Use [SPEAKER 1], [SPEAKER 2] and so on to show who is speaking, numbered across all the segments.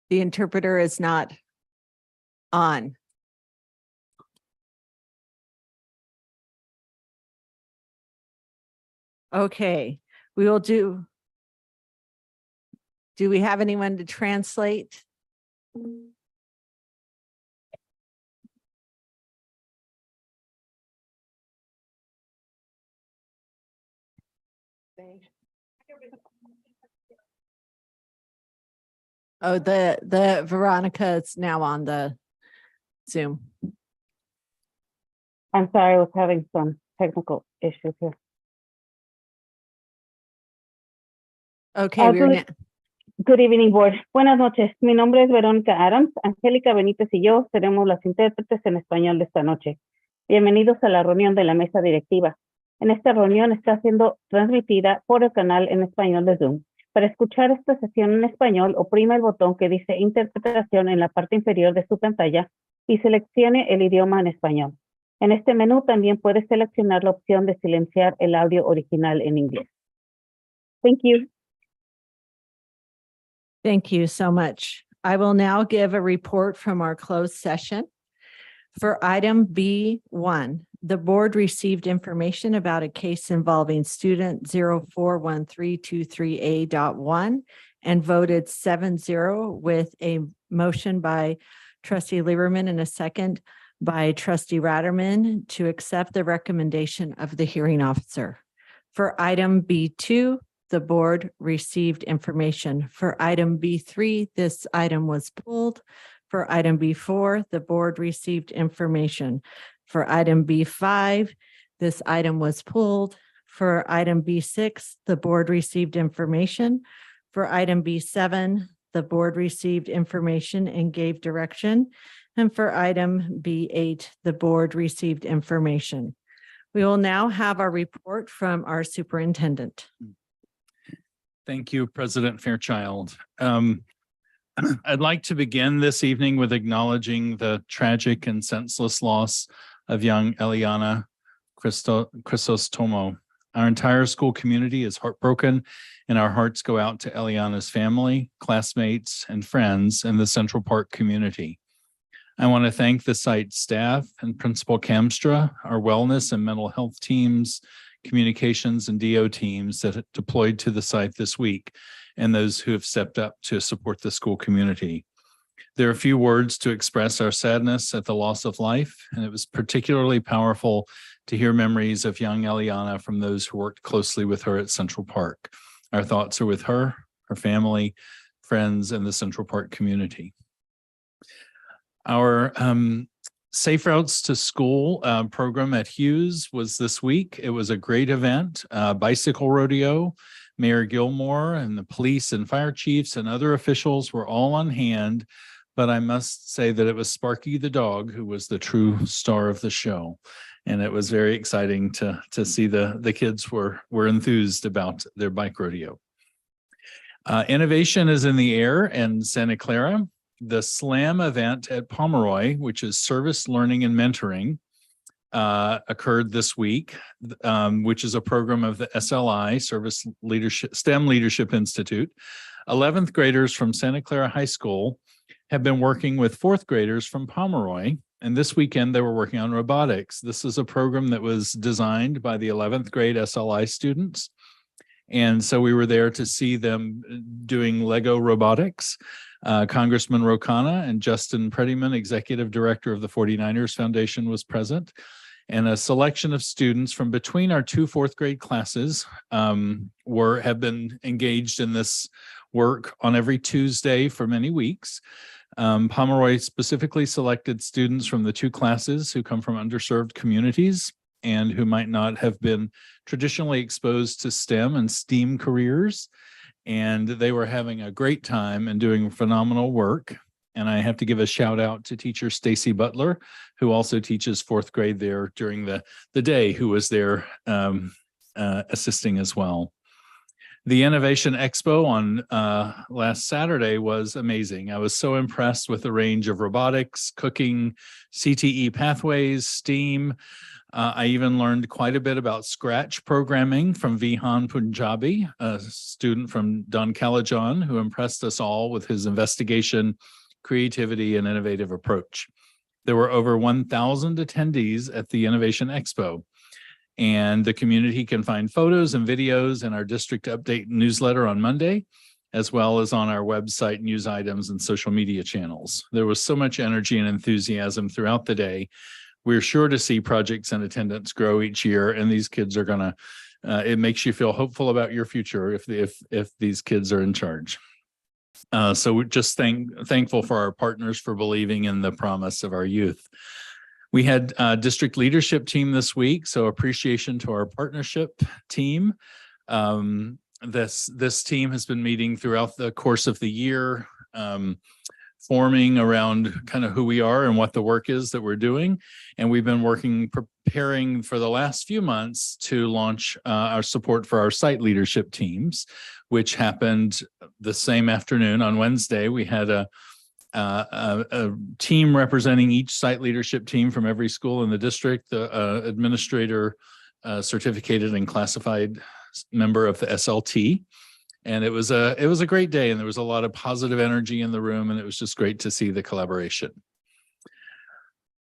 [SPEAKER 1] The interpreter is not on. Okay, we will do we have anyone to translate? Oh, the Veronica is now on the Zoom.
[SPEAKER 2] I'm sorry, I was having some technical issues here.
[SPEAKER 1] Okay,
[SPEAKER 2] Good evening, board. Buenas noches. Mi nombre es Verónica Adams. Angélica Benítez y yo seremos las intérpretes en español de esta noche. Bienvenidos a la reunión de la mesa directiva. En esta reunión está siendo transmitida por el canal en español de Zoom. Para escuchar esta sesión en español, oprima el botón que dice interpretación en la parte inferior de su pantalla y seleccione el idioma en español. En este menú también puede seleccionar la opción de silenciar el audio original en inglés. Thank you.
[SPEAKER 1] Thank you so much. I will now give a report from our closed session. For item B1, the board received information about a case involving student 041323A.1 and voted 7-0 with a motion by trustee Lieberman and a second by trustee Ratterman to accept the recommendation of the hearing officer. For item B2, the board received information. For item B3, this item was pulled. For item B4, the board received information. For item B5, this item was pulled. For item B6, the board received information. For item B7, the board received information and gave direction. And for item B8, the board received information. We will now have our report from our superintendent.
[SPEAKER 3] Thank you, President Fairchild. I'd like to begin this evening with acknowledging the tragic and senseless loss of young Eliana Chrysostomo. Our entire school community is heartbroken, and our hearts go out to Eliana's family, classmates, and friends in the Central Park community. I want to thank the site staff and Principal Kamstra, our wellness and mental health teams, communications and DO teams that have deployed to the site this week, and those who have stepped up to support the school community. There are a few words to express our sadness at the loss of life, and it was particularly powerful to hear memories of young Eliana from those who worked closely with her at Central Park. Our thoughts are with her, her family, friends, and the Central Park community. Our Safe Routes to School program at Hughes was this week. It was a great event, bicycle rodeo. Mayor Gilmore and the police and fire chiefs and other officials were all on hand, but I must say that it was Sparky the dog who was the true star of the show. And it was very exciting to see the kids were enthused about their bike rodeo. Innovation is in the air in Santa Clara. The SLAM event at Pomeroy, which is Service Learning and Mentoring, occurred this week, which is a program of the SLI, Service Leadership STEM Leadership Institute. 11th graders from Santa Clara High School have been working with 4th graders from Pomeroy, and this weekend they were working on robotics. This is a program that was designed by the 11th grade SLI students, and so we were there to see them doing Lego robotics. Congressman Rokana and Justin Prettyman, Executive Director of the 49ers Foundation, was present. And a selection of students from between our 2 4th grade classes have been engaged in this work on every Tuesday for many weeks. Pomeroy specifically selected students from the 2 classes who come from underserved communities and who might not have been traditionally exposed to STEM and STEAM careers. And they were having a great time and doing phenomenal work. And I have to give a shout out to teacher Stacy Butler, who also teaches 4th grade there during the day, who was there assisting as well. The Innovation Expo on last Saturday was amazing. I was so impressed with the range of robotics, cooking, CTE pathways, STEAM. I even learned quite a bit about Scratch programming from Vihan Punjabi, a student from Don Calajan, who impressed us all with his investigation, creativity, and innovative approach. There were over 1,000 attendees at the Innovation Expo. And the community can find photos and videos in our district update newsletter on Monday, as well as on our website, news items, and social media channels. There was so much energy and enthusiasm throughout the day. We're sure to see projects and attendance grow each year, and these kids are gonna, it makes you feel hopeful about your future if these kids are in charge. So we're just thankful for our partners for believing in the promise of our youth. We had a district leadership team this week, so appreciation to our partnership team. This team has been meeting throughout the course of the year, forming around kind of who we are and what the work is that we're doing. And we've been preparing for the last few months to launch our support for our site leadership teams, which happened the same afternoon. On Wednesday, we had a team representing each site leadership team from every school in the district, the administrator, certificated and classified member of the SLT. And it was a great day, and there was a lot of positive energy in the room, and it was just great to see the collaboration.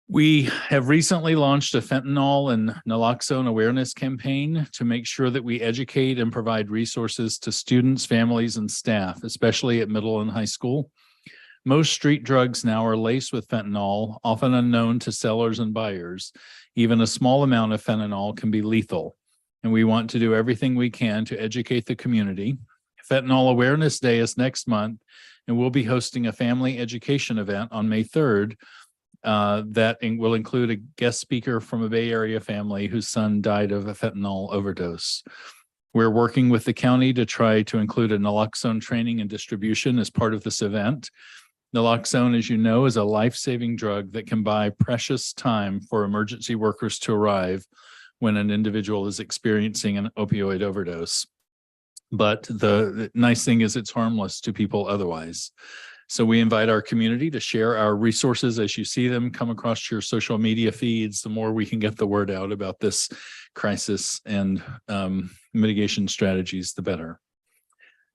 [SPEAKER 3] We have recently launched a fentanyl and naloxone awareness campaign to make sure that we educate and provide resources to students, families, and staff, especially at middle and high school. Most street drugs now are laced with fentanyl, often unknown to sellers and buyers. Even a small amount of fentanyl can be lethal, and we want to do everything we can to educate the community. Fentanyl Awareness Day is next month, and we'll be hosting a family education event on May 3rd that will include a guest speaker from a Bay Area family whose son died of a fentanyl overdose. We're working with the county to try to include a naloxone training and distribution as part of this event. Naloxone, as you know, is a life-saving drug that can buy precious time for emergency workers to arrive when an individual is experiencing an opioid overdose. But the nice thing is it's harmless to people otherwise. So we invite our community to share our resources as you see them come across your social media feeds. The more we can get the word out about this crisis and mitigation strategies, the better.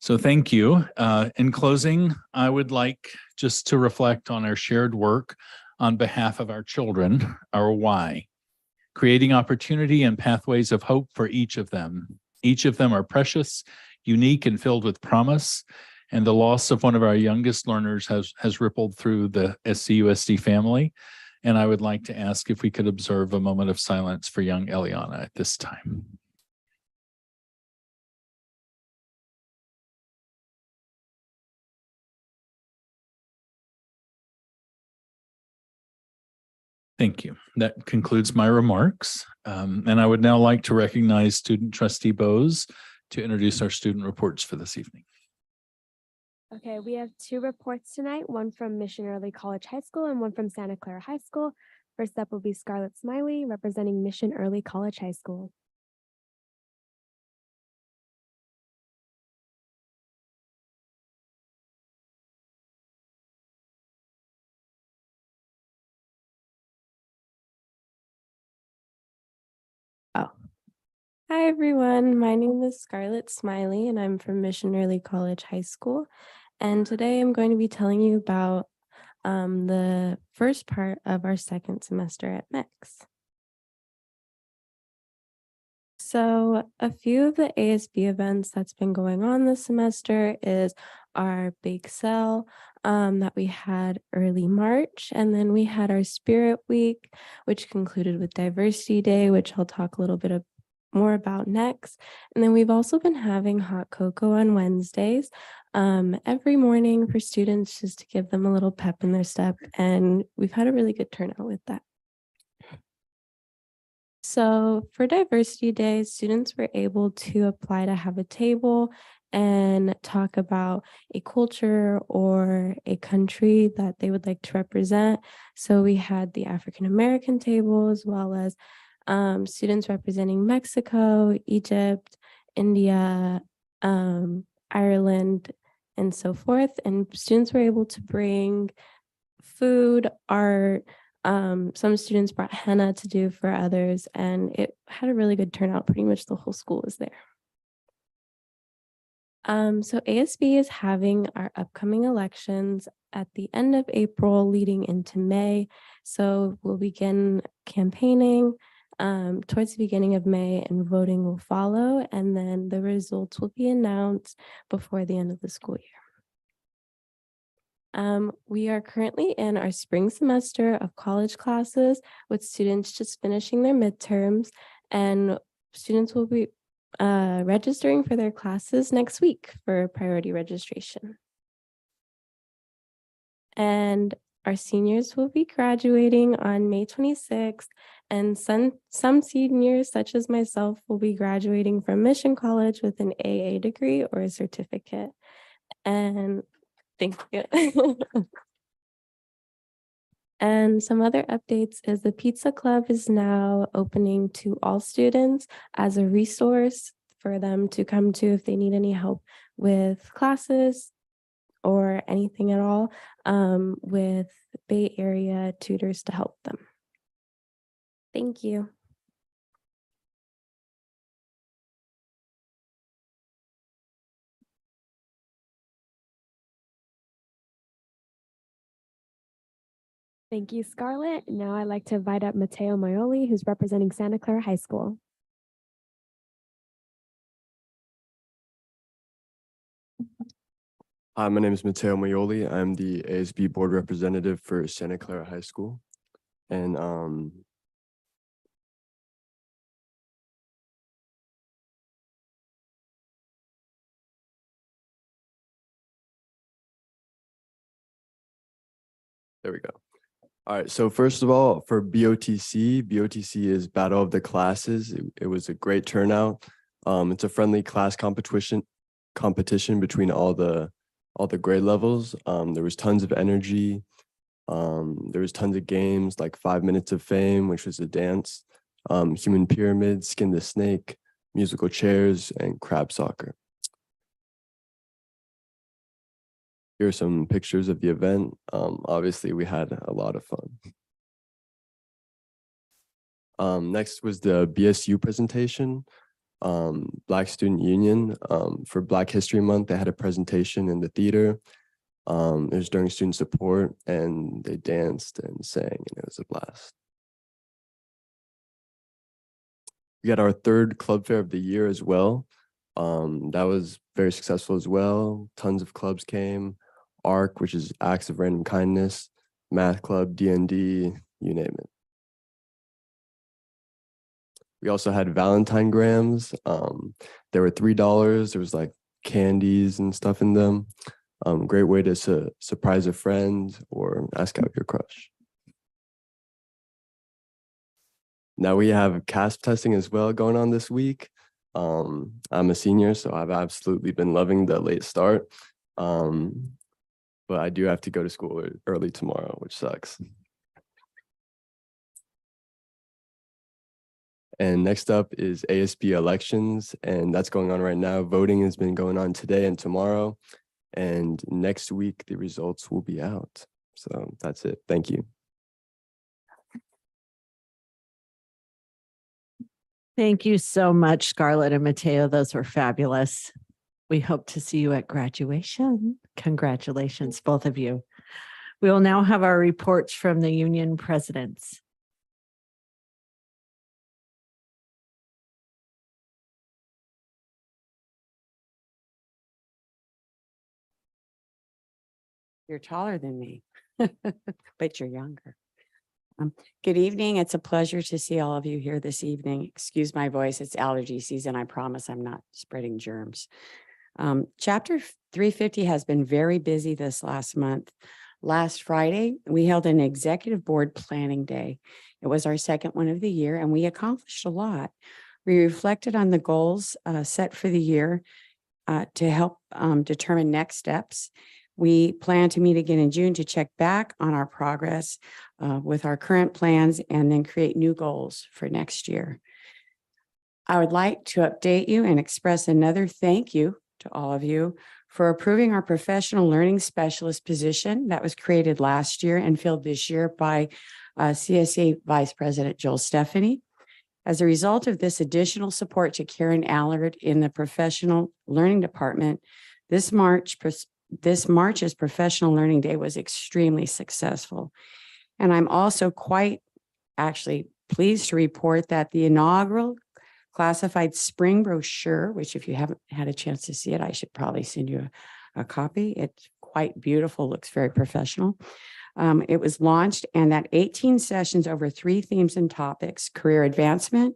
[SPEAKER 3] So thank you. In closing, I would like just to reflect on our shared work on behalf of our children, our why, creating opportunity and pathways of hope for each of them. Each of them are precious, unique, and filled with promise. And the loss of one of our youngest learners has rippled through the SCUSD family. And I would like to ask if we could observe a moment of silence for young Eliana at this time. Thank you. That concludes my remarks. And I would now like to recognize Student Trustee Bowes to introduce our student reports for this evening.
[SPEAKER 4] Okay, we have two reports tonight, one from Mission Early College High School and one from Santa Clara High School. First up will be Scarlett Smiley, representing Mission Early College High School. Hi everyone, my name is Scarlett Smiley and I'm from Mission Early College High School. And today I'm going to be telling you about the first part of our second semester at MEX. So a few of the ASB events that's been going on this semester is our Bake Sale that we had early March, and then we had our Spirit Week, which concluded with Diversity Day, which I'll talk a little bit more about next. And then we've also been having hot cocoa on Wednesdays every morning for students, just to give them a little pep in their step, and we've had a really good turnout with that. So for Diversity Day, students were able to apply to have a table and talk about a culture or a country that they would like to represent. So we had the African American table, as well as students representing Mexico, Egypt, India, Ireland, and so forth. And students were able to bring food, art. Some students brought henna to do for others, and it had a really good turnout. Pretty much the whole school was there. So ASB is having our upcoming elections at the end of April leading into May. So we'll begin campaigning towards the beginning of May, and voting will follow, and then the results will be announced before the end of the school year. We are currently in our spring semester of college classes with students just finishing their midterms, and students will be registering for their classes next week for priority registration. And our seniors will be graduating on May 26th, and some seniors, such as myself, will be graduating from Mission College with an AA degree or a certificate. And thank you. And some other updates is the Pizza Club is now opening to all students as a resource for them to come to if they need any help with classes or anything at all, with Bay Area tutors to help them. Thank you.
[SPEAKER 5] Thank you, Scarlett. Now I'd like to invite up Mateo Maioli, who's representing Santa Clara High School.
[SPEAKER 6] Hi, my name is Mateo Maioli. I'm the ASB board representative for Santa Clara High School. And there we go. All right, so first of all, for BOTC is Battle of the Classes. It was a great turnout. It's a friendly class competition between all the grade levels. There was tons of energy. There was tons of games like 5 Minutes of Fame, which was a dance, Human Pyramid, Skin the Snake, musical chairs, and crab soccer. Here are some pictures of the event. Obviously, we had a lot of fun. Next was the BSU presentation. Black Student Union. For Black History Month, they had a presentation in the theater. It was during student support, and they danced and sang, and it was a blast. We got our third club fair of the year as well. That was very successful as well. Tons of clubs came. ARC, which is Acts of Random Kindness, Math Club, D&D, you name it. We also had Valentine grams. They were $3. There was like candies and stuff in them. Great way to surprise a friend or ask out your crush. Now we have CASP testing as well going on this week. I'm a senior, so I've absolutely been loving the late start. But I do have to go to school early tomorrow, which sucks. And next up is ASB elections, and that's going on right now. Voting has been going on today and tomorrow, and next week the results will be out. So that's it. Thank you.
[SPEAKER 1] Thank you so much, Scarlett and Mateo. Those were fabulous. We hope to see you at graduation. Congratulations, both of you. We will now have our reports from the union presidents.
[SPEAKER 7] You're taller than me, but you're younger. Good evening. It's a pleasure to see all of you here this evening. Excuse my voice. It's allergy season. I promise I'm not spreading germs. Chapter 350 has been very busy this last month. Last Friday, we held an executive board planning day. It was our second one of the year, and we accomplished a lot. We reflected on the goals set for the year to help determine next steps. We plan to meet again in June to check back on our progress with our current plans and then create new goals for next year. I would like to update you and express another thank you to all of you for approving our professional learning specialist position that was created last year and filled this year by CSA Vice President Joel Stephanie. As a result of this additional support to Karen Allard in the professional learning department, this March's Professional Learning Day was extremely successful. And I'm also quite actually pleased to report that the inaugural classified spring brochure, which if you haven't had a chance to see it, I should probably send you a copy. It's quite beautiful, looks very professional. It was launched, and that 18 sessions over 3 themes and topics, career advancement,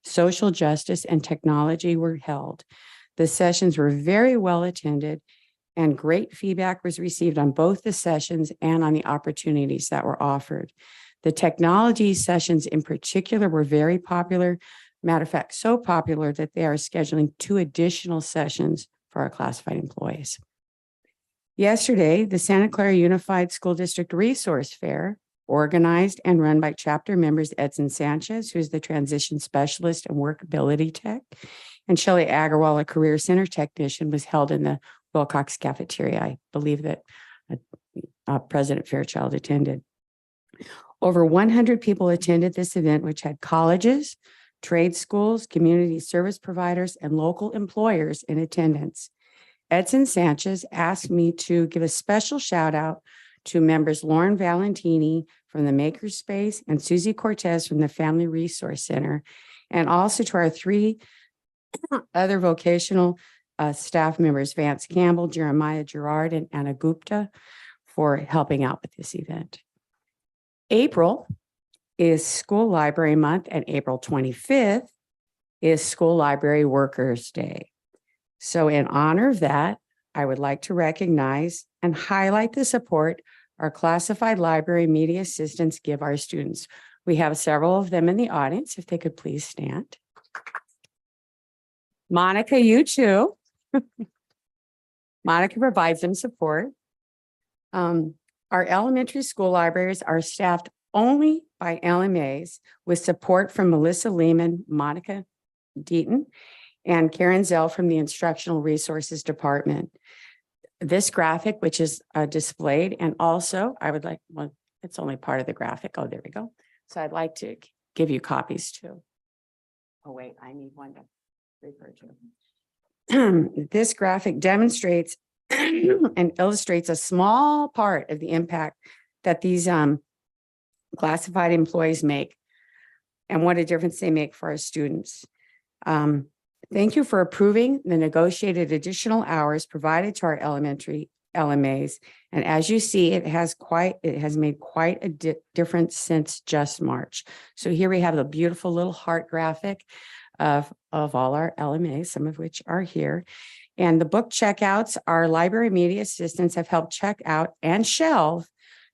[SPEAKER 7] social justice, and technology were held. The sessions were very well attended, and great feedback was received on both the sessions and on the opportunities that were offered. The technology sessions in particular were very popular. Matter of fact, so popular that they are scheduling 2 additional sessions for our classified employees. Yesterday, the Santa Clara Unified School District Resource Fair, organized and run by chapter members Edson Sanchez, who is the transition specialist and workability tech, and Shelley Agarwal, a career center technician, was held in the Wilcox cafeteria. I believe that President Fairchild attended. Over 100 people attended this event, which had colleges, trade schools, community service providers, and local employers in attendance. Edson Sanchez asked me to give a special shout out to members Lauren Valentini from the Makerspace and Susie Cortez from the Family Resource Center, and also to our 3 other vocational staff members, Vance Campbell, Jeremiah Gerard, and Anna Gupta, for helping out with this event. April is School Library Month, and April 25th is School Library Workers Day. So in honor of that, I would like to recognize and highlight the support our classified library media assistants give our students. We have several of them in the audience, if they could please stand. Monica, you too. Monica provides them support. Our elementary school libraries are staffed only by LMAs with support from Melissa Lehman, Monica Deaton, and Karen Zell from the Instructional Resources Department. This graphic, which is displayed, and also I would like, well, it's only part of the graphic. Oh, there we go. So I'd like to give you copies too. Oh, wait, I need one to refer to. This graphic demonstrates and illustrates a small part of the impact that these classified employees make and what a difference they make for our students. Thank you for approving the negotiated additional hours provided to our elementary LMAs. And as you see, it has made quite a difference since just March. So here we have the beautiful little heart graphic of all our LMAs, some of which are here. And the book checkouts, our library media assistants have helped check out and shelve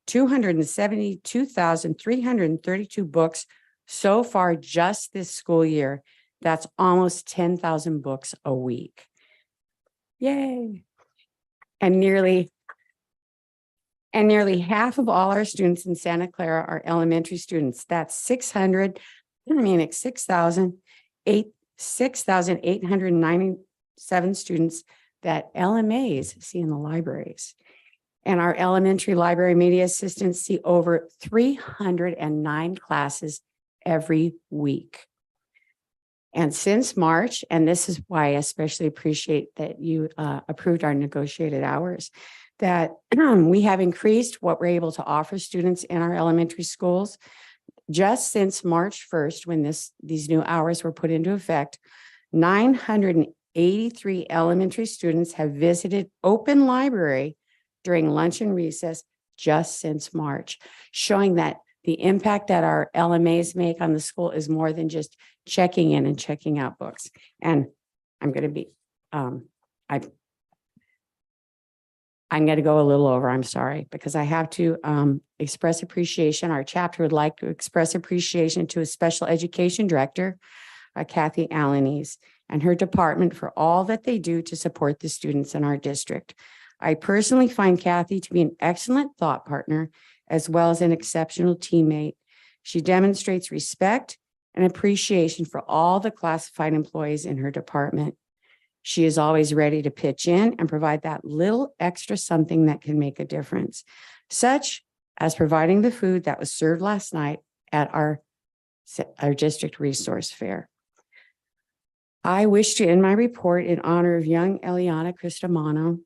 [SPEAKER 7] 272,332 books so far just this school year. That's almost 10,000 books a week. Yay. And nearly half of all our students in Santa Clara are elementary students. That's 6,897 students that LMAs see in the libraries. And our elementary library media assistants see over 309 classes every week. And since March, and this is why I especially appreciate that you approved our negotiated hours, that we have increased what we're able to offer students in our elementary schools. Just since March 1st, when these new hours were put into effect, 983 elementary students have visited open library during lunch and recess just since March, showing that the impact that our LMAs make on the school is more than just checking in and checking out books. And I'm going to be, I'm going to go a little over, I'm sorry, because I have to express appreciation. Our chapter would like to express appreciation to a special education director, Kathy Alaniz, and her department for all that they do to support the students in our district. I personally find Kathy to be an excellent thought partner as well as an exceptional teammate. She demonstrates respect and appreciation for all the classified employees in her department. She is always ready to pitch in and provide that little extra something that can make a difference, such as providing the food that was served last night at our district resource fair. I wish to end my report in honor of young Eliana Cristamano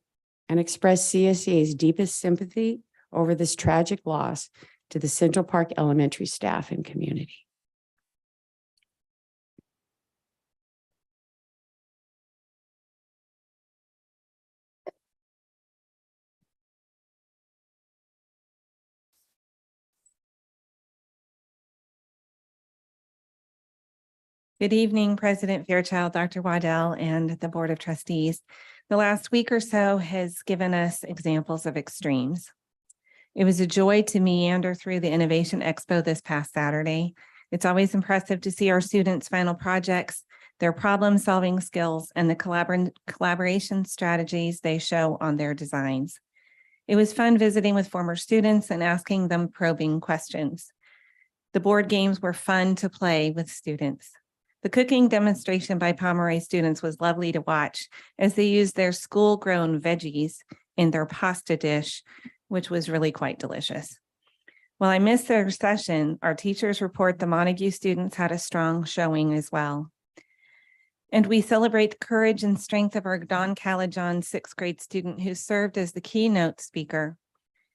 [SPEAKER 7] and express CSEA's deepest sympathy over this tragic loss to the Central Park Elementary staff and community.
[SPEAKER 8] Good evening, President Fairchild, Dr. Waddell, and the Board of Trustees. The last week or so has given us examples of extremes. It was a joy to meander through the Innovation Expo this past Saturday. It's always impressive to see our students' final projects, their problem-solving skills, and the collaboration strategies they show on their designs. It was fun visiting with former students and asking them probing questions. The board games were fun to play with students. The cooking demonstration by Pomeroy students was lovely to watch as they used their school-grown veggies in their pasta dish, which was really quite delicious. While I missed their session, our teachers report the Montague students had a strong showing as well. And we celebrate the courage and strength of our Don Calajon 6th grade student who served as the keynote speaker.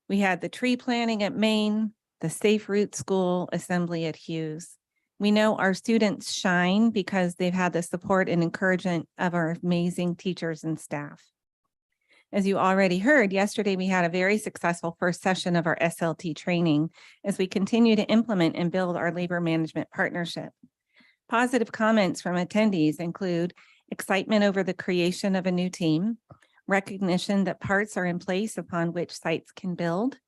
[SPEAKER 8] We had the tree planting at Maine, the Safe Route School Assembly at Hughes. We know our students shine because they've had the support and encouragement of our amazing teachers and staff. As you already heard, yesterday we had a very successful first session of our SLT training as we continue to implement and build our labor management partnership. Positive comments from attendees include excitement over the creation of a new team, recognition that parts are in place upon which sites can build,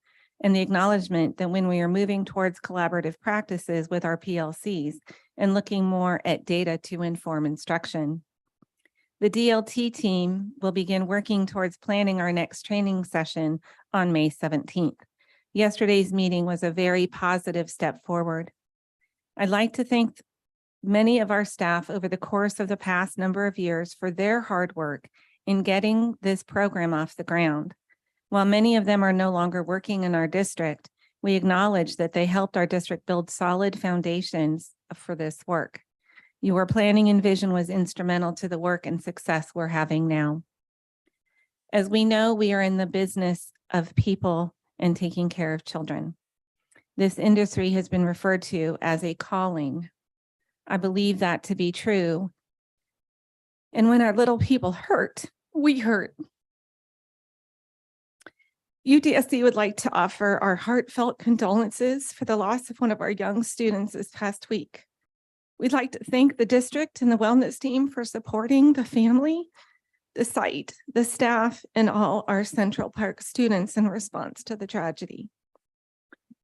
[SPEAKER 8] and the acknowledgement that when we are moving towards collaborative practices with our PLCs and looking more at data to inform instruction. The DLT team will begin working towards planning our next training session on May 17th. Yesterday's meeting was a very positive step forward. I'd like to thank many of our staff over the course of the past number of years for their hard work in getting this program off the ground. While many of them are no longer working in our district, we acknowledge that they helped our district build solid foundations for this work. Your planning and vision was instrumental to the work and success we're having now. As we know, we are in the business of people and taking care of children. This industry has been referred to as a calling. I believe that to be true. And when our little people hurt, we hurt. UTSC would like to offer our heartfelt condolences for the loss of one of our young students this past week. We'd like to thank the district and the wellness team for supporting the family, the site, the staff, and all our Central Park students in response to the tragedy.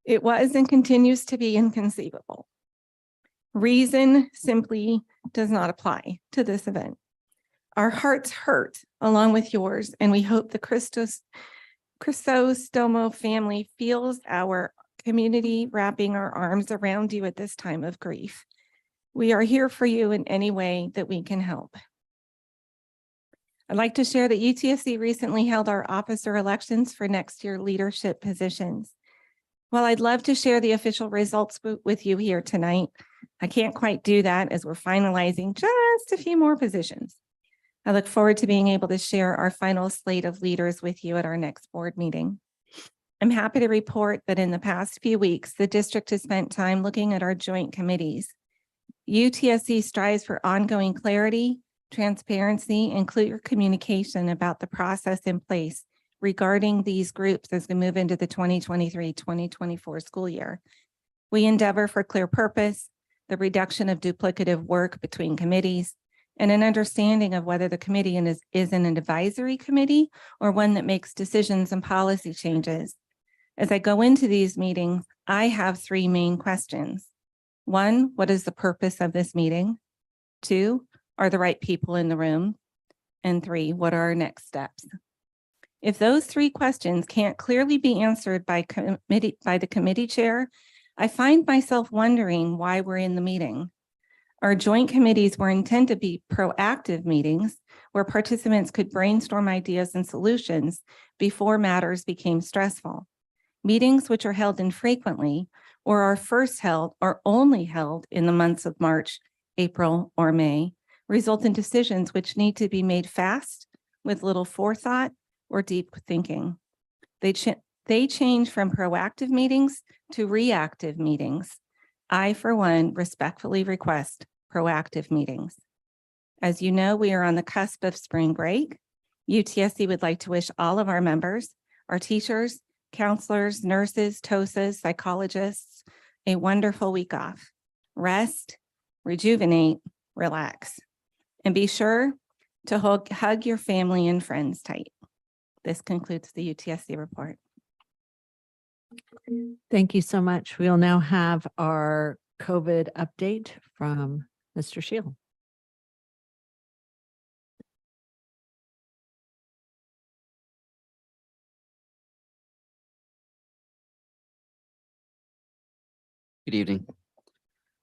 [SPEAKER 8] It was and continues to be inconceivable. Reason simply does not apply to this event. Our hearts hurt along with yours, and we hope the Crisostomo family feels our community wrapping our arms around you at this time of grief. We are here for you in any way that we can help. I'd like to share that UTSC recently held our officer elections for next year leadership positions. While I'd love to share the official results with you here tonight, I can't quite do that as we're finalizing just a few more positions. I look forward to being able to share our final slate of leaders with you at our next board meeting. I'm happy to report that in the past few weeks, the district has spent time looking at our joint committees. UTSC strives for ongoing clarity, transparency, and clear communication about the process in place regarding these groups as we move into the 2023-2024 school year. We endeavor for clear purpose, the reduction of duplicative work between committees, and an understanding of whether the committee is an advisory committee or one that makes decisions and policy changes. As I go into these meetings, I have three main questions. One, what is the purpose of this meeting? Two, are the right people in the room? And three, what are our next steps? If those three questions can't clearly be answered by the committee chair, I find myself wondering why we're in the meeting. Our joint committees were intended to be proactive meetings where participants could brainstorm ideas and solutions before matters became stressful. Meetings which are held infrequently or are first held or only held in the months of March, April, or May result in decisions which need to be made fast with little forethought or deep thinking. They change from proactive meetings to reactive meetings. I, for one, respectfully request proactive meetings. As you know, we are on the cusp of spring break. UTSC would like to wish all of our members, our teachers, counselors, nurses, TOSAs, psychologists, a wonderful week off. Rest, rejuvenate, relax, and be sure to hug your family and friends tight. This concludes the UTSC report.
[SPEAKER 1] Thank you so much. We'll now have our COVID update from Mr. Shield.
[SPEAKER 9] Good evening.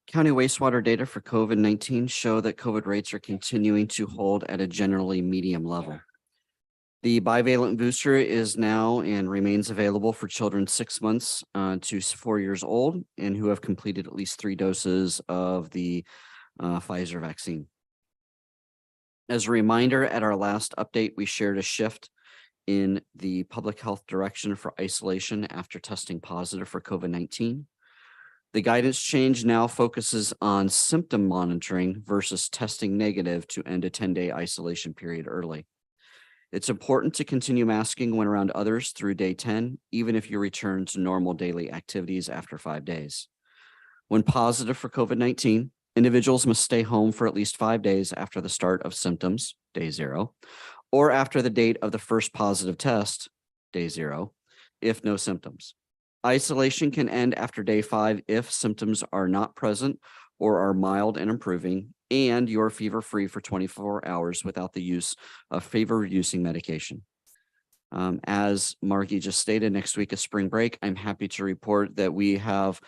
[SPEAKER 9] County wastewater data for COVID-19 show that COVID rates are continuing to hold at a generally medium level. The bivalent booster is now and remains available for children 6 months to 4 years old and who have completed at least 3 doses of the Pfizer vaccine. As a reminder, at our last update, we shared a shift in the public health direction for isolation after testing positive for COVID-19. The guidance change now focuses on symptom monitoring versus testing negative to end a 10-day isolation period early. It's important to continue masking when around others through day 10, even if you return to normal daily activities after 5 days. When positive for COVID-19, individuals must stay home for at least 5 days after the start of symptoms, day 0, or after the date of the first positive test, day 0, if no symptoms. Isolation can end after day 5 if symptoms are not present or are mild and improving, and you're fever-free for 24 hours without the use of fever-reducing medication. As Margie just stated, next week is spring break. I'm happy to report that we have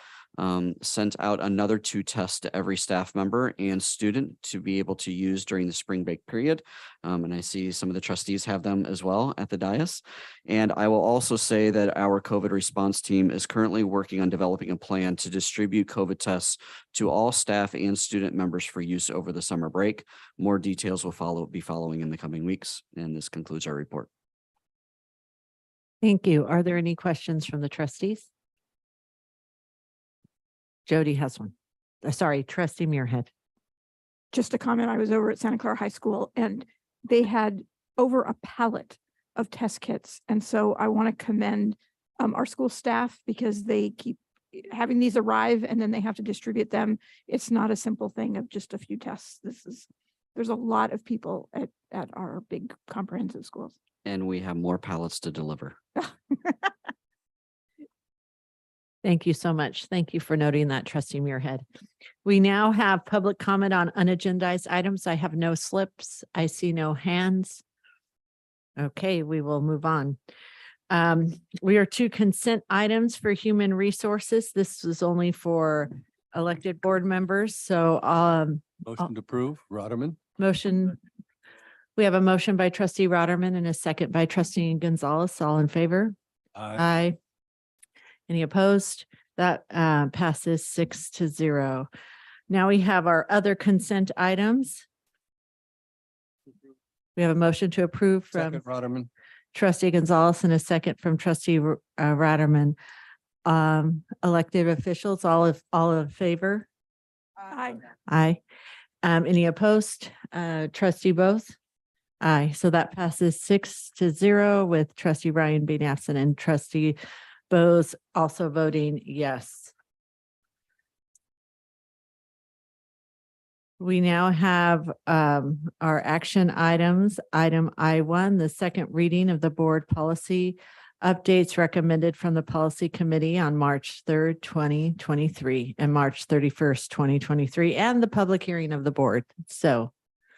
[SPEAKER 9] sent out another 2 tests to every staff member and student to be able to use during the spring break period. And I see some of the trustees have them as well at the dais. And I will also say that our COVID response team is currently working on developing a plan to distribute COVID tests to all staff and student members for use over the summer break. More details will be following in the coming weeks. And this concludes our report.
[SPEAKER 1] Thank you. Are there any questions from the trustees? Jody has one. Sorry, Trustee Muirhead.
[SPEAKER 10] Just a comment. I was over at Santa Clara High School and they had over a pallet of test kits. And so I want to commend our school staff because they keep having these arrive and then they have to distribute them. It's not a simple thing of just a few tests. There's a lot of people at our big comprehensive schools.
[SPEAKER 9] And we have more pallets to deliver.
[SPEAKER 1] Thank you so much. Thank you for noting that, Trustee Muirhead. We now have public comment on unagendized items. I have no slips. I see no hands. Okay, we will move on. We are to consent items for human resources. This was only for elected board members. So
[SPEAKER 11] Motion to approve, Rotterman.
[SPEAKER 1] motion. We have a motion by Trustee Rotterman and a second by Trustee Gonzalez. All in favor? Aye. Any opposed? That passes 6-0. Now we have our other consent items. We have a motion to approve from
[SPEAKER 11] Second, Rotterman.
[SPEAKER 1] Trustee Gonzalez and a second from Trustee Rotterman. Elected officials, all in favor?
[SPEAKER 10] Aye.
[SPEAKER 1] Aye. Any opposed? Trustee Bose? Aye. So that passes 6-0 with Trustee Ryan being absent and Trustee Bose also voting yes. We now have our action items. Item I1, the second reading of the board policy updates recommended from the policy committee on March 3rd, 2023 and March 31st, 2023, and the public hearing of the board. So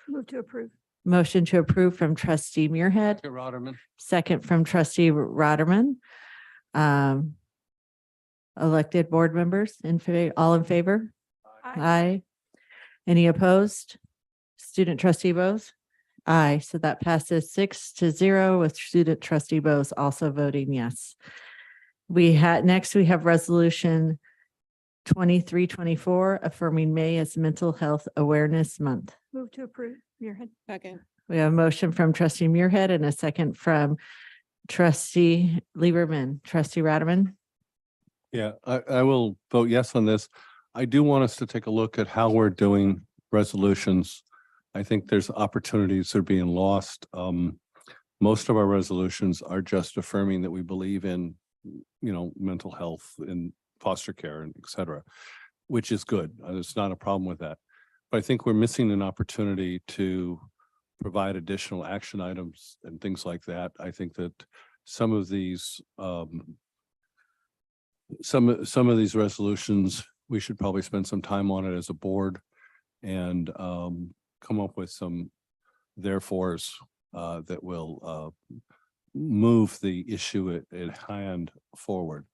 [SPEAKER 10] Move to approve.
[SPEAKER 1] motion to approve from Trustee Muirhead,
[SPEAKER 11] Second, Rotterman.
[SPEAKER 1] second from Trustee Rotterman. Elected board members in favor, all in favor? Aye. Any opposed? Student trustee Bose? Aye, so that passes 6-0 with student trustee Bose also voting yes. Next we have resolution 2324 affirming May as Mental Health Awareness Month.
[SPEAKER 10] Move to approve. Muirhead.
[SPEAKER 7] Second.
[SPEAKER 1] We have a motion from trustee Muirhead and a second from trustee Lieberman. Trustee Ratterman?
[SPEAKER 11] Yeah, I will vote yes on this. I do want us to take a look at how we're doing resolutions. I think there's opportunities that are being lost. Most of our resolutions are just affirming that we believe in, mental health and foster care and et cetera, which is good. It's not a problem with that. But I think we're missing an opportunity to provide additional action items and things like that. I think that some of these some of these resolutions, we should probably spend some time on it as a board and come up with some therefores that will move the issue at hand forward.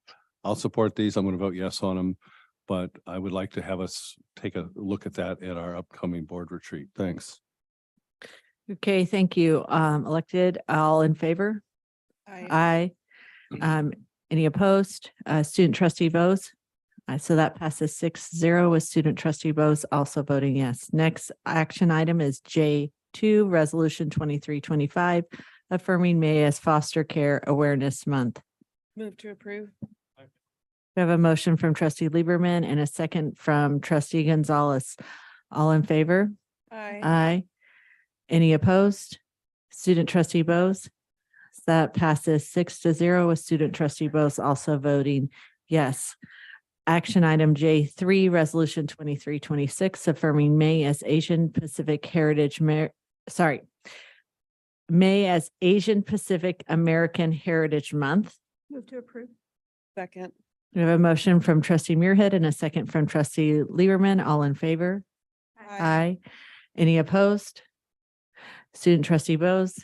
[SPEAKER 11] I'll support these. I'm going to vote yes on them, but I would like to have us take a look at that at our upcoming board retreat. Thanks.
[SPEAKER 1] Okay, thank you. Elected, all in favor? Aye. Any opposed? Student trustee Bose? So that passes 6-0 with student trustee Bose also voting yes. Next action item is J2, resolution 2325, affirming May as Foster Care Awareness Month.
[SPEAKER 7] Move to approve.
[SPEAKER 1] We have a motion from trustee Lieberman and a second from trustee Gonzalez. All in favor? Aye. Any opposed? Student trustee Bose? That passes 6-0 with student trustee Bose also voting yes. Action item J3, resolution 2326, affirming May as Asian Pacific May as Asian Pacific American Heritage Month.
[SPEAKER 10] Move to approve.
[SPEAKER 7] Second.
[SPEAKER 1] We have a motion from trustee Muirhead and a second from trustee Lieberman. All in favor? Aye. Any opposed? Student trustee Bose?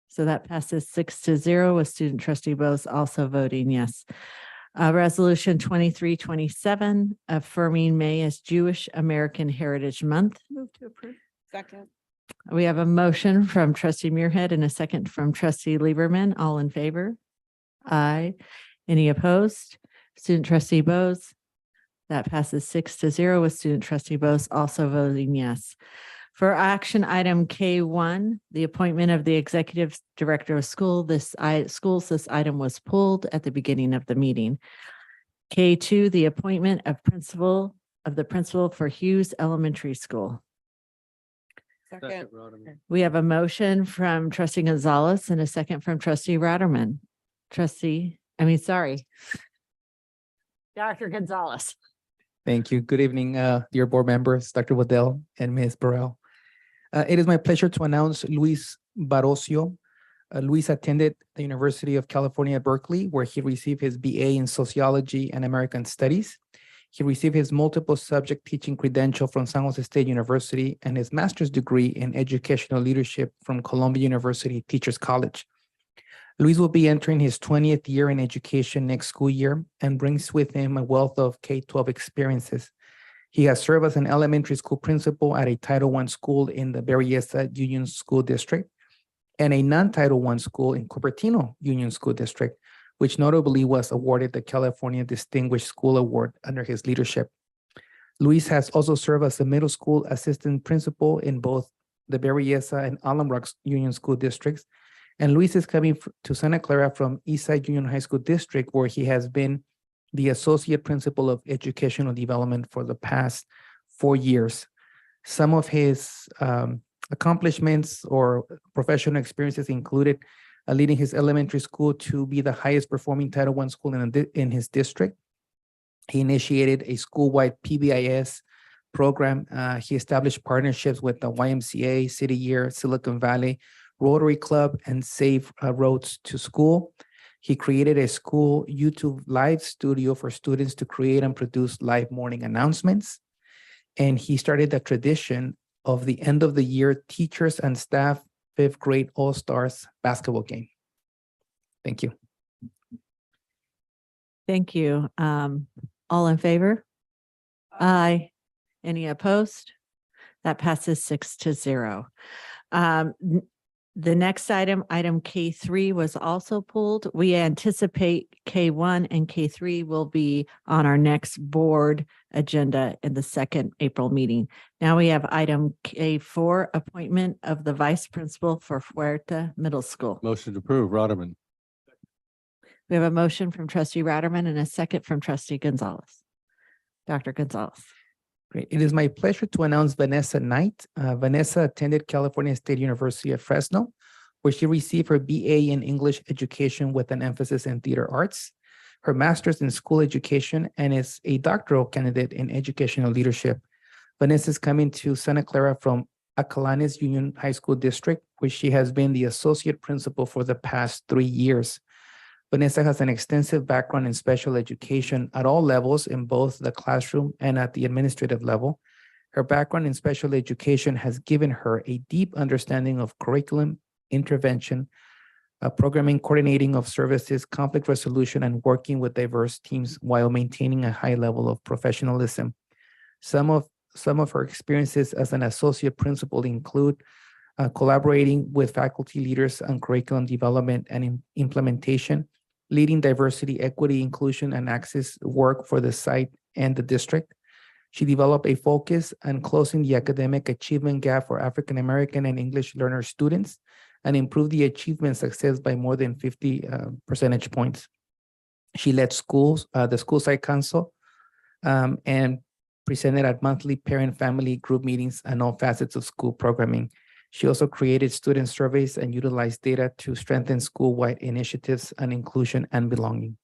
[SPEAKER 1] So that passes 6-0 with student trustee Bose also voting yes. Resolution 2327, affirming May as Jewish American Heritage Month.
[SPEAKER 10] Move to approve.
[SPEAKER 7] Second.
[SPEAKER 1] We have a motion from trustee Muirhead and a second from trustee Lieberman. All in favor? Aye. Any opposed? Student trustee Bose? That passes 6-0 with student trustee Bose also voting yes. For action item K1, the appointment of the executive director of school, this item was pulled at the beginning of the meeting. K2, the appointment of the principal for Hughes Elementary School.
[SPEAKER 7] Second.
[SPEAKER 1] We have a motion from trustee Gonzalez and a second from trustee Ratterman. Dr. Gonzalez.
[SPEAKER 12] Thank you. Good evening, dear board members, Dr. Waddell and Ms. Burrell. It is my pleasure to announce Luis Barocio. Luis attended the University of California at Berkeley, where he received his BA in Sociology and American Studies. He received his multiple subject teaching credential from San Jose State University and his master's degree in educational leadership from Columbia University Teachers College. Luis will be entering his 20th year in education next school year and brings with him a wealth of K-12 experiences. He has served as an elementary school principal at a Title I school in the Berryessa Union School District and a non-Title I school in Cupertino Union School District, which notably was awarded the California Distinguished School Award under his leadership. Luis has also served as a middle school assistant principal in both the Berryessa and Alum Rock Union School Districts. And Luis is coming to Santa Clara from Eastside Union High School District, where he has been the Associate Principal of Educational Development for the past 4 years. Some of his accomplishments or professional experiences included leading his elementary school to be the highest performing Title I school in his district. He initiated a school-wide PBIS program. He established partnerships with the YMCA, City Year, Silicon Valley, Rotary Club, and Safe Roads to School. He created a school YouTube live studio for students to create and produce live morning announcements. And he started the tradition of the end of the year teachers and staff 5th grade All-Stars basketball game. Thank you.
[SPEAKER 1] Thank you. All in favor? Aye. Any opposed? That passes 6-0. The next item, item K3 was also pulled. We anticipate K1 and K3 will be on our next board agenda in the second April meeting. Now we have item K4, appointment of the vice principal for Huerta Middle School.
[SPEAKER 11] Motion to approve, Rotterman.
[SPEAKER 1] We have a motion from trustee Ratterman and a second from trustee Gonzalez. Dr. Gonzalez.
[SPEAKER 12] Great. It is my pleasure to announce Vanessa Knight. Vanessa attended California State University at Fresno, where she received her BA in English education with an emphasis in theater arts, her master's in school education, and is a doctoral candidate in educational leadership. Vanessa is coming to Santa Clara from Acalanes Union High School District, where she has been the associate principal for the past 3 years. Vanessa has an extensive background in special education at all levels in both the classroom and at the administrative level. Her background in special education has given her a deep understanding of curriculum, intervention, programming, coordinating of services, conflict resolution, and working with diverse teams while maintaining a high level of professionalism. Some of her experiences as an associate principal include collaborating with faculty leaders on curriculum development and implementation, leading diversity, equity, inclusion, and access work for the site and the district. She developed a focus on closing the academic achievement gap for African American and English learner students and improved the achievement success by more than 50 percentage points. She led schools, the school site council, and presented at monthly parent-family group meetings on all facets of school programming. She also created student surveys and utilized data to strengthen school-wide initiatives on inclusion and belonging.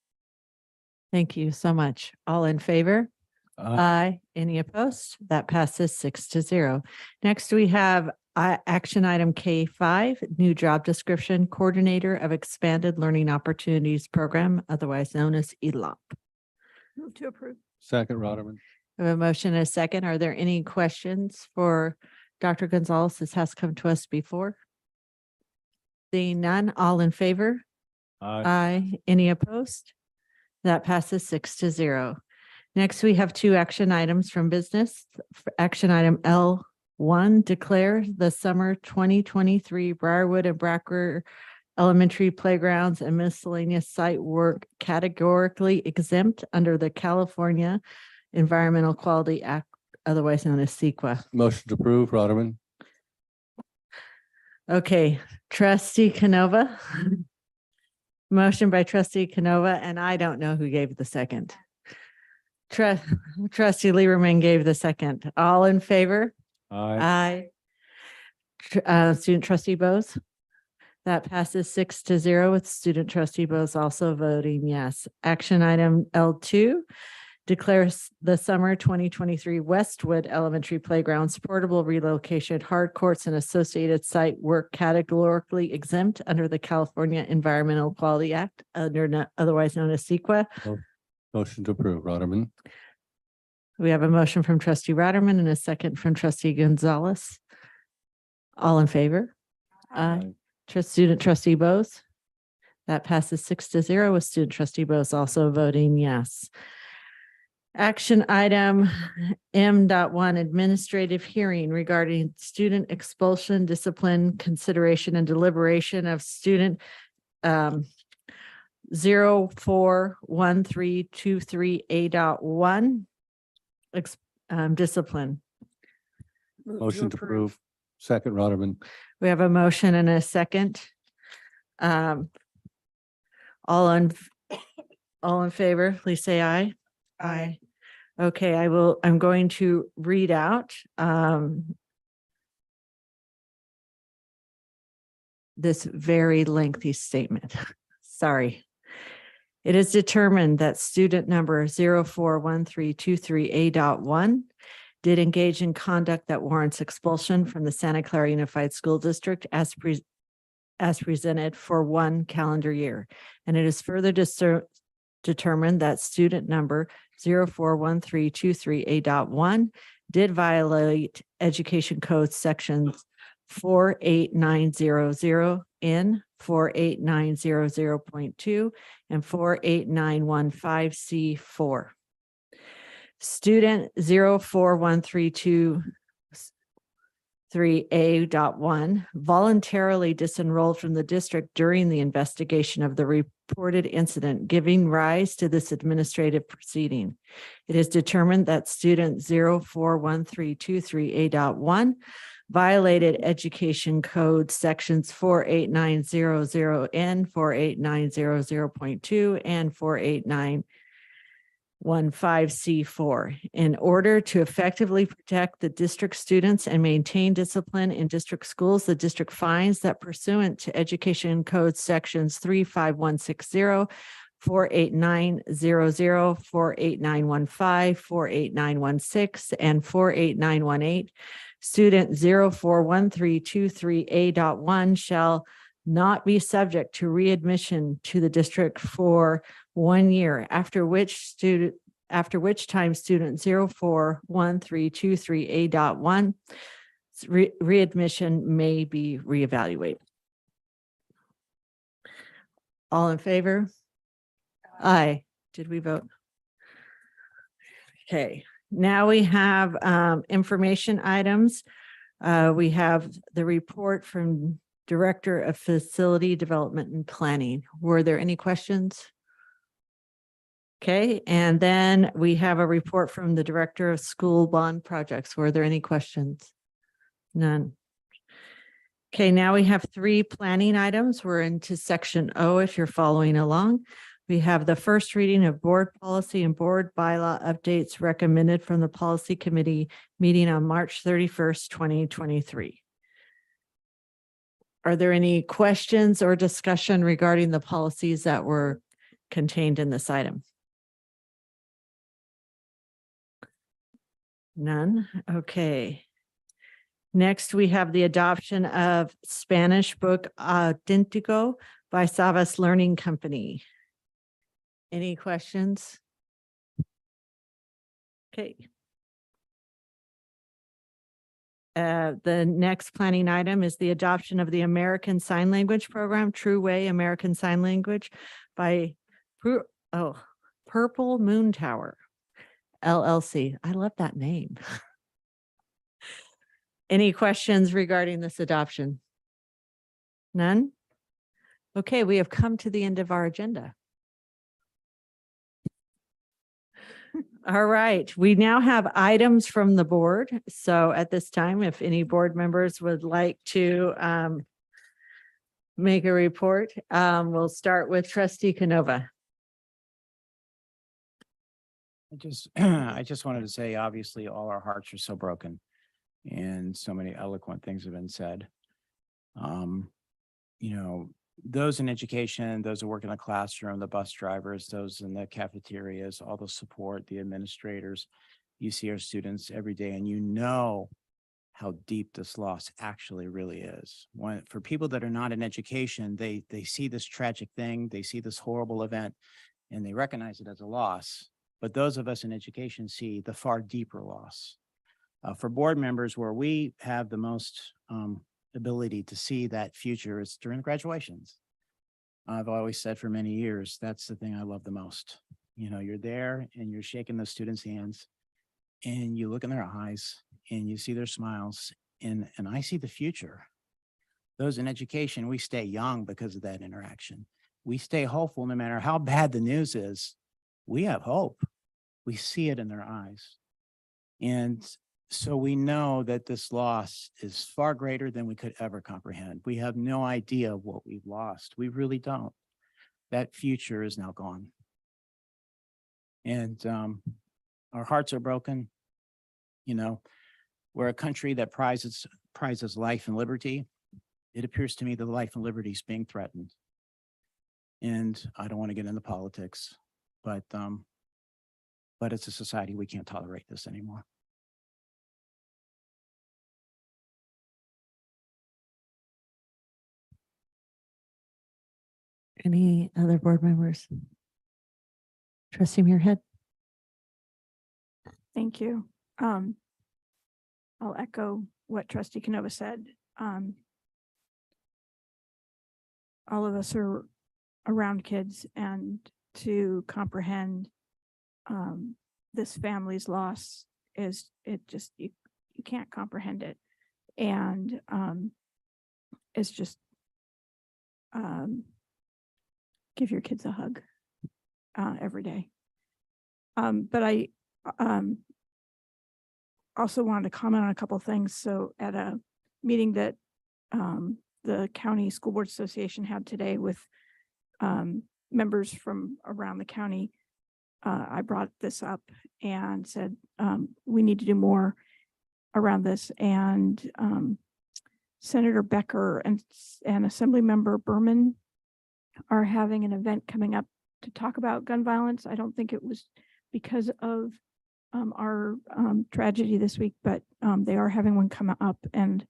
[SPEAKER 1] Thank you so much. All in favor? Aye. Any opposed? That passes 6-0. Next, we have action item K5, new job description, coordinator of expanded learning opportunities program, otherwise known as ELOP.
[SPEAKER 10] Move to approve.
[SPEAKER 11] Second, Rotterman.
[SPEAKER 1] I have a motion and a second. Are there any questions for Dr. Gonzalez? This has come to us before. Seeing none, all in favor? Aye. Any opposed? That passes 6-0. Next, we have 2 action items from business. Action item L1, declare the summer 2023 Briarwood and Bracker elementary playgrounds and miscellaneous site work categorically exempt under the California Environmental Quality Act, otherwise known as CEQA.
[SPEAKER 11] Motion to approve, Rotterman.
[SPEAKER 1] Okay, trustee Canova. Motion by trustee Canova, and I don't know who gave the second. Trustee Lieberman gave the second. All in favor?
[SPEAKER 11] Aye.
[SPEAKER 1] Student trustee Bose? That passes 6-0 with student trustee Bose also voting yes. Action item L2, declares the summer 2023 Westwood Elementary Playgrounds portable relocation, hard courts, and associated site work categorically exempt under the California Environmental Quality Act, otherwise known as CEQA.
[SPEAKER 11] Motion to approve, Rotterman.
[SPEAKER 1] We have a motion from trustee Ratterman and a second from trustee Gonzalez. All in favor? Aye. Student trustee Bose? That passes 6-0 with student trustee Bose also voting yes. Action item M.1, administrative hearing regarding student expulsion, discipline, consideration, and deliberation of student 041323A.1 discipline.
[SPEAKER 11] Motion to approve. Second, Rotterman.
[SPEAKER 1] We have a motion and a second. All in favor, please say aye. Aye. Okay, I'm going to read out this very lengthy statement. Sorry. It is determined that student number 041323A.1 did engage in conduct that warrants expulsion from the Santa Clara Unified School District as presented for 1 calendar year. And it is further determined that student number 041323A.1 did violate Education Code sections 48900 in 48900.2 and 48915C4. Student 041323 3A.1 voluntarily disenrolled from the district during the investigation of the reported incident, giving rise to this administrative proceeding. It is determined that student 041323A.1 violated Education Code sections 48900N, 48900.2, and 48915C4. In order to effectively protect the district students and maintain discipline in district schools, the district finds that pursuant to Education Code sections 35160, 48900, 48915, 48916, and 48918, student 041323A.1 shall not be subject to readmission to the district for 1 year, after which time student 041323A.1 readmission may be reevaluated. All in favor? Aye. Did we vote? Okay, now we have information items. We have the report from Director of Facility Development and Planning. Were there any questions? Okay, and then we have a report from the Director of School Bond Projects. Were there any questions? None. Okay, now we have 3 planning items. We're into section O if you're following along. We have the first reading of board policy and board bylaw updates recommended from the policy committee meeting on March 31st, 2023. Are there any questions or discussion regarding the policies that were contained in this item? None. Okay. Next, we have the adoption of Spanish book Auténtico by Savas Learning Company. Any questions? Okay. The next planning item is the adoption of the American Sign Language Program, True Way American Sign Language by Purple Moon Tower, LLC. I love that name. Any questions regarding this adoption? None? Okay, we have come to the end of our agenda. All right, we now have items from the board. So at this time, if any board members would like to make a report, we'll start with Trustee Canova.
[SPEAKER 13] I just wanted to say, obviously, all our hearts are so broken and so many eloquent things have been said. You know, those in education, those who work in the classroom, the bus drivers, those in the cafeterias, all the support, the administrators, you see our students every day and you know how deep this loss actually really is. For people that are not in education, they see this tragic thing, they see this horrible event and they recognize it as a loss. But those of us in education see the far deeper loss. For board members, where we have the most ability to see that future is during graduations. I've always said for many years, that's the thing I love the most. You know, you're there and you're shaking the students' hands and you look in their eyes and you see their smiles and I see the future. Those in education, we stay young because of that interaction. We stay hopeful no matter how bad the news is. We have hope. We see it in their eyes. And so we know that this loss is far greater than we could ever comprehend. We have no idea what we've lost. We really don't. That future is now gone. And our hearts are broken. You know, we're a country that prizes life and liberty. It appears to me that life and liberty is being threatened. And I don't want to get into politics, but it's a society we can't tolerate this anymore.
[SPEAKER 1] Any other board members? Trustee Muirhead.
[SPEAKER 10] Thank you. I'll echo what Trustee Canova said. All of us are around kids, and to comprehend this family's loss is, you can't comprehend it. And it's just give your kids a hug every day. But I also wanted to comment on a couple of things. So at a meeting that the County School Board Association had today with members from around the county, I brought this up and said we need to do more around this. And Senator Becker and Assemblymember Berman are having an event coming up to talk about gun violence. I don't think it was because of our tragedy this week, but they are having one come up, and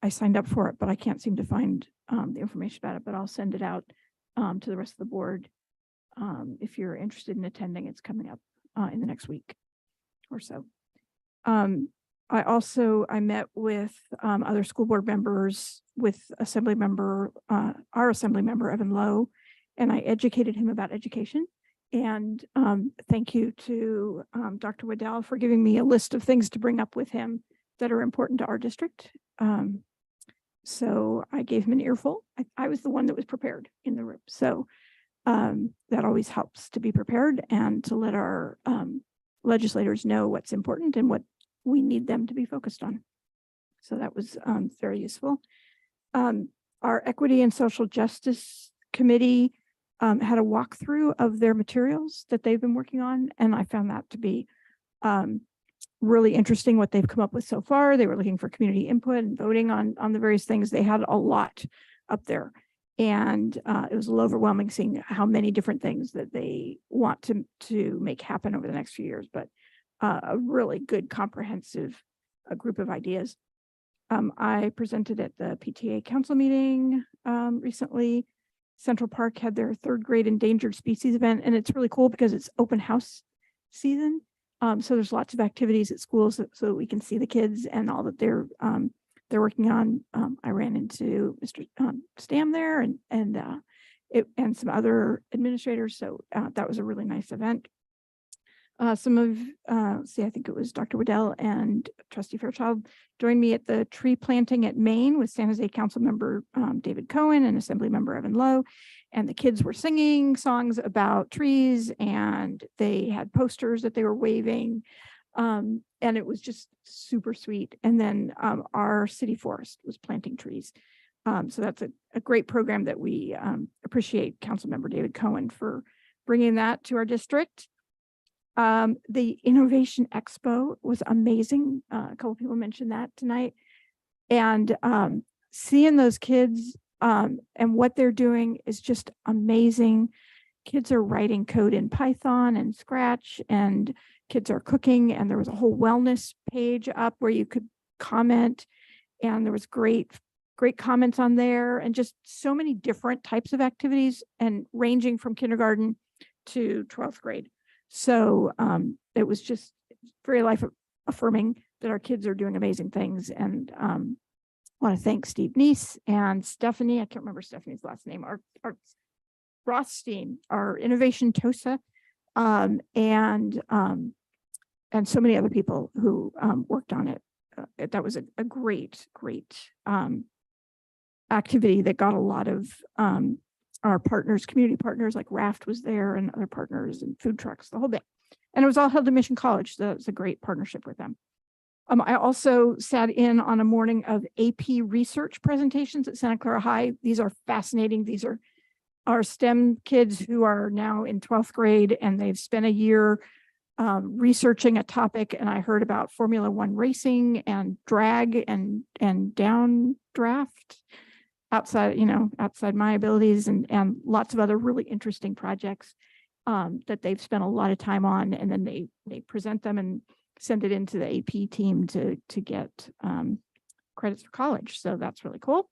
[SPEAKER 10] I signed up for it, but I can't seem to find the information about it, but I'll send it out to the rest of the board. If you're interested in attending, it's coming up in the next week or so. I met with other school board members, with our assembly member, Evan Lowe, and I educated him about education. And thank you to Dr. Waddell for giving me a list of things to bring up with him that are important to our district. So I gave him an earful. I was the one that was prepared in the room. So that always helps to be prepared and to let our legislators know what's important and what we need them to be focused on. So that was very useful. Our Equity and Social Justice Committee had a walkthrough of their materials that they've been working on, and I found that to be really interesting what they've come up with so far. They were looking for community input and voting on the various things. They had a lot up there, and it was a little overwhelming seeing how many different things that they want to make happen over the next few years, but a really good comprehensive group of ideas. I presented at the PTA council meeting recently. Central Park had their 3rd grade endangered species event, and it's really cool because it's open house season. So there's lots of activities at schools so that we can see the kids and all that they're working on. I ran into Mr. Stam there and some other administrators. So that was a really nice event. I think it was Dr. Waddell and Trustee Fairchild joined me at the tree planting at Maine with San Jose Council Member David Cohen and Assembly Member Evan Lowe. And the kids were singing songs about trees, and they had posters that they were waving. And it was just super sweet. And then our city forest was planting trees. So that's a great program that we appreciate Councilmember David Cohen for bringing that to our district. The Innovation Expo was amazing. A couple people mentioned that tonight. And seeing those kids and what they're doing is just amazing. Kids are writing code in Python and Scratch, and kids are cooking. And there was a whole wellness page up where you could comment. And there was great comments on there, and just so many different types of activities, and ranging from kindergarten to 12th grade. So it was just very life affirming that our kids are doing amazing things. And I want to thank Steve Neese and Stephanie. I can't remember Stephanie's last name. Our Rothstein, our Innovation TOSA, and so many other people who worked on it. That was a great activity that got a lot of our partners, community partners like Raft was there, and other partners and food trucks, the whole bit. And it was all held at Mission College. So it was a great partnership with them. I also sat in on a morning of AP research presentations at Santa Clara High. These are fascinating. These are our STEM kids who are now in 12th grade, and they've spent a year researching a topic. And I heard about Formula One racing and drag and downdraft. Outside my abilities, and lots of other really interesting projects that they've spent a lot of time on, and then they present them and send it into the AP team to get credits for college. So that's really cool.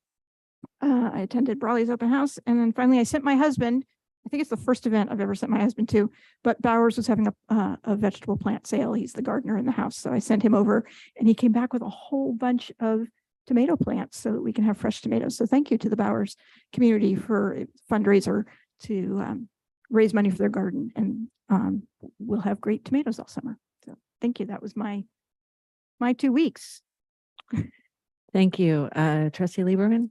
[SPEAKER 10] I attended Brawley's open house, and then finally I sent my husband. I think it's the first event I've ever sent my husband to, but Bowers was having a vegetable plant sale. He's the gardener in the house, so I sent him over, and he came back with a whole bunch of tomato plants so that we can have fresh tomatoes. So thank you to the Bowers community for a fundraiser to raise money for their garden, and we'll have great tomatoes all summer. So thank you. That was my 2 weeks.
[SPEAKER 1] Thank you. Trustee Lieberman?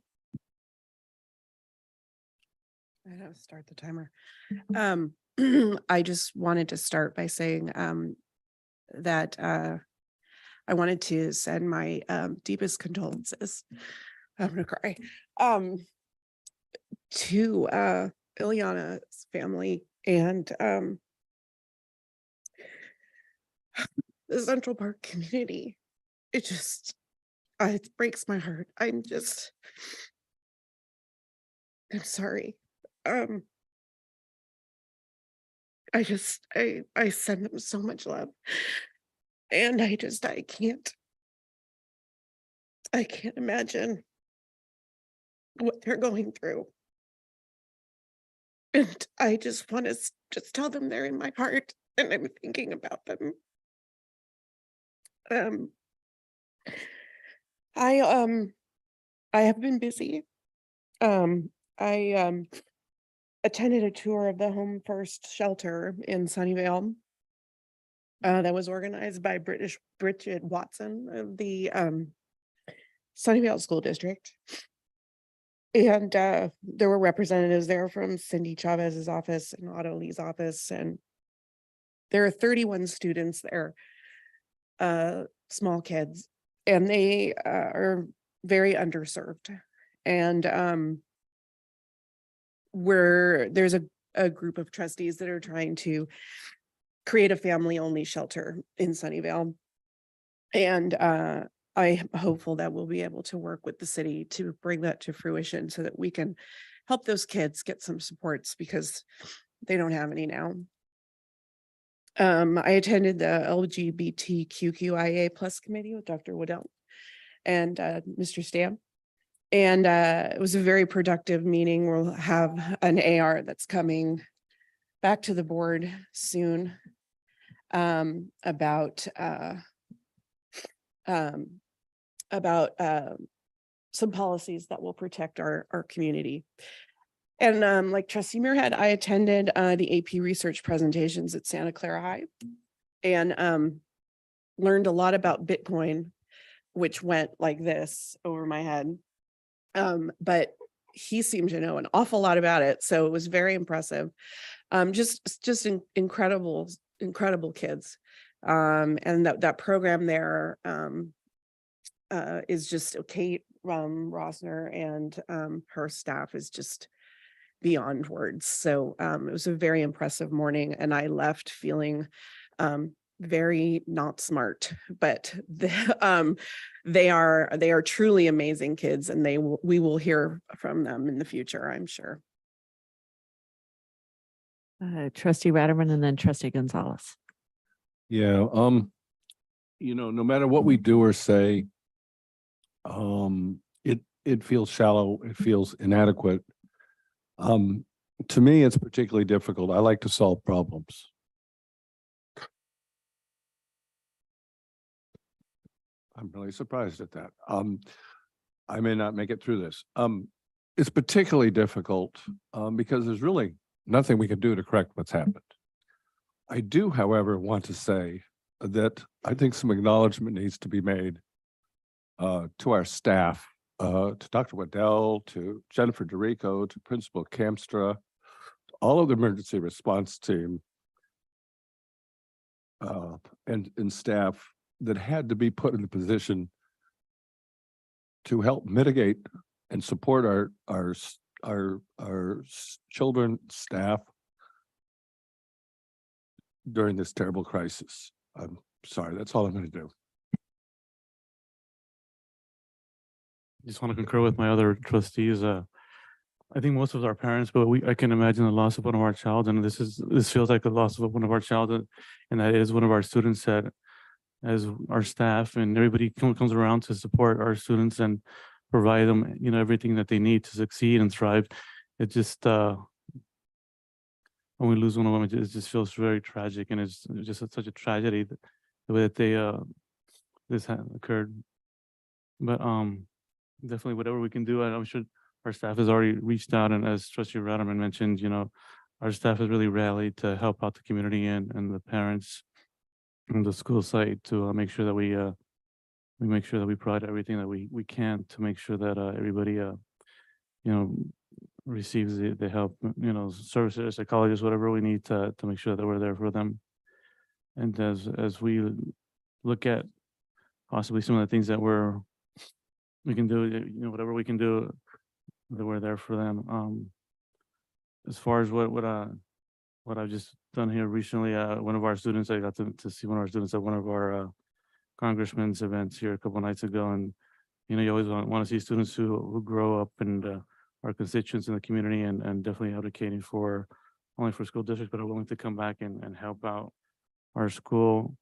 [SPEAKER 14] I have to start the timer. I just wanted to start by saying that I wanted to send my deepest condolences. I'm gonna cry. To Ileana's family and the Central Park community. It just it breaks my heart. I'm sorry. I send them so much love. And I can't imagine what they're going through. And I just want to just tell them they're in my heart and I'm thinking about them. I have been busy. I attended a tour of the Home First shelter in Sunnyvale. That was organized by Bridget Watson of the Sunnyvale School District. And there were representatives there from Cindy Chavez's office and Otto Lee's office. And there are 31 students there, small kids, and they are very underserved. And there's a group of trustees that are trying to create a family-only shelter in Sunnyvale. And I'm hopeful that we'll be able to work with the city to bring that to fruition so that we can help those kids get some supports because they don't have any now. I attended the LGBTQIA+ committee with Dr. Waddell and Mr. Stam. And it was a very productive meeting. We'll have an AR that's coming back to the board soon about some policies that will protect our community. And like Trustee Muirhead, I attended the AP research presentations at Santa Clara High and learned a lot about Bitcoin, which went like this over my head. But he seemed to know an awful lot about it. So it was very impressive. Just incredible kids. And that program there is just Kate Rosner and her staff is just beyond words. So it was a very impressive morning and I left feeling very not smart, but they are truly amazing kids and we will hear from them in the future, I'm sure.
[SPEAKER 1] Trustee Ratterman and then Trustee Gonzalez.
[SPEAKER 11] Yeah, no matter what we do or say, it feels shallow, it feels inadequate. To me, it's particularly difficult. I like to solve problems. I'm really surprised at that. I may not make it through this. It's particularly difficult because there's really nothing we can do to correct what's happened. I do, however, want to say that I think some acknowledgement needs to be made to our staff, to Dr. Waddell, to Jennifer DeRico, to Principal Kamstra, to all of the emergency response team and staff that had to be put in the position to help mitigate and support our children, staff during this terrible crisis. I'm sorry, that's all I'm going to do.
[SPEAKER 15] Just want to concur with my other trustees. I think most of our parents, but I can imagine the loss of one of our child, and this feels like the loss of one of our child, and that is one of our students that, as our staff and everybody comes around to support our students and provide them, everything that they need to succeed and thrive. It just when we lose one of them, it just feels very tragic, and it's just such a tragedy the way that this occurred. But definitely whatever we can do, I'm sure our staff has already reached out, and as Trustee Ratterman mentioned, our staff has really rallied to help out the community and the parents and the school site to make sure that we we make sure that we provide everything that we can to make sure that everybody, receives the help, services, psychologists, whatever we need to make sure that we're there for them. And as we look at possibly some of the things that we can do, whatever we can do, that we're there for them. As far as what I've just done here recently, one of our students, I got to see one of our students at one of our congressman's events here a couple nights ago, and you always want to see students who grow up and are constituents in the community, and definitely advocating for only for school districts, but are willing to come back and help out our school.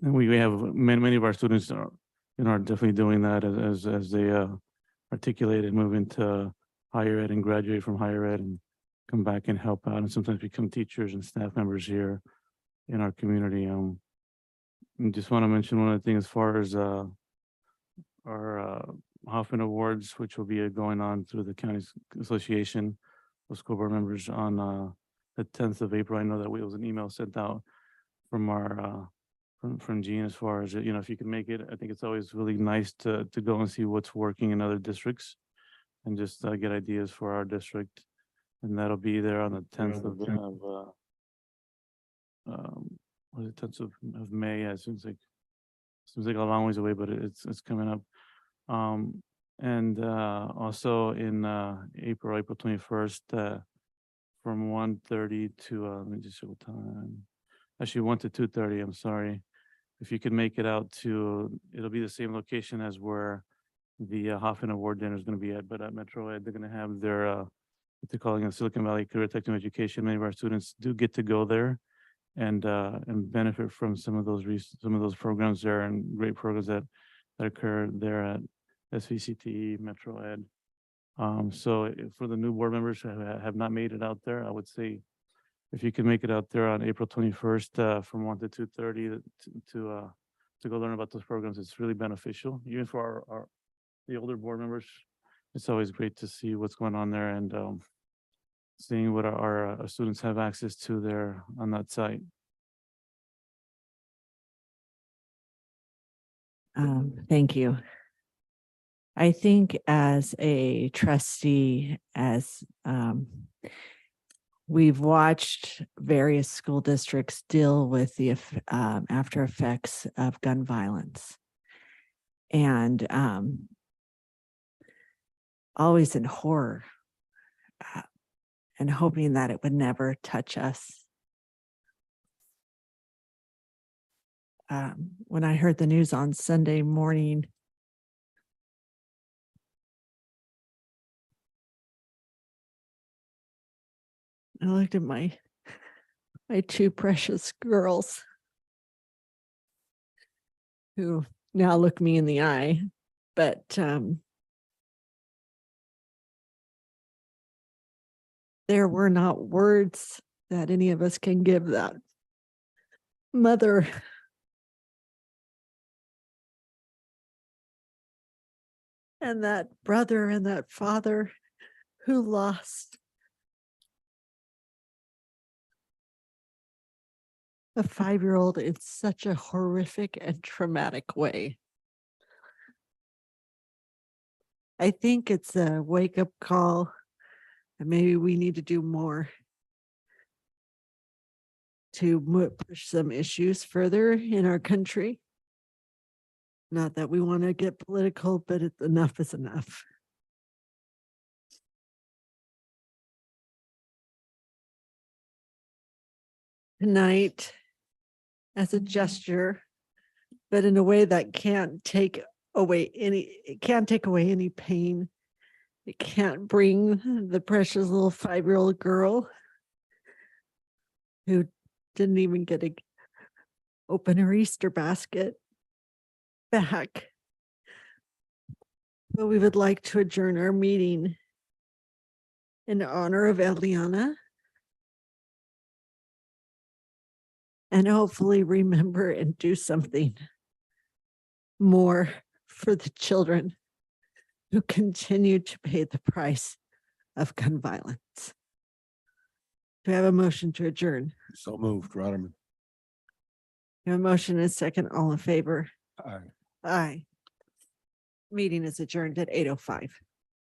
[SPEAKER 15] And we have many of our students are definitely doing that as they articulate and move into higher ed and graduate from higher ed and come back and help out, and sometimes become teachers and staff members here in our community. I just want to mention one other thing as far as our Hoffman Awards, which will be going on through the County Association of School Board Members on the 10th of April. I know that it was an email sent out from our from Jean as far as, if you can make it. I think it's always really nice to go and see what's working in other districts and just get ideas for our district. And that'll be there on the 10th of 10th of May. Yeah, it seems like a long ways away, but it's coming up. And also in April 21st, from 1:30 to let me just see what time. Actually, 1 to 2:30. I'm sorry. If you could make it out to, it'll be the same location as where the Hoffman Award dinner is going to be at, but at Metro Ed, they're going to have their what they're calling a Silicon Valley Career Technical Education. Many of our students do get to go there and benefit from some of those programs there, and great programs that occur there at SVCTE, Metro Ed. So for the new board members who have not made it out there, I would say if you can make it out there on April 21st from 1 to 2:30 to go learn about those programs, it's really beneficial. Even for the older board members, it's always great to see what's going on there and seeing what our students have access to there on that site.
[SPEAKER 1] Thank you. I think as a trustee, we've watched various school districts deal with the after effects of gun violence, and always in horror and hoping that it would never touch us. When I heard the news on Sunday morning, I looked at my two precious girls who now look me in the eye, but there were not words that any of us can give that mother and that brother and that father who lost a 5-year-old in such a horrific and traumatic way. I think it's a wake-up call, and maybe we need to do more to push some issues further in our country. Not that we want to get political, but enough is enough. Tonight, as a gesture, but in a way that can't take away any pain. It can't bring the precious little 5-year-old girl who didn't even get to open her Easter basket back. But we would like to adjourn our meeting in honor of Eliana, and hopefully remember and do something more for the children who continue to pay the price of gun violence. Do I have a motion to adjourn?
[SPEAKER 11] So moved, Rotterman.
[SPEAKER 1] We have a motion and a second. All in favor?
[SPEAKER 11] Aye.
[SPEAKER 1] Aye. Meeting is adjourned at 8:05.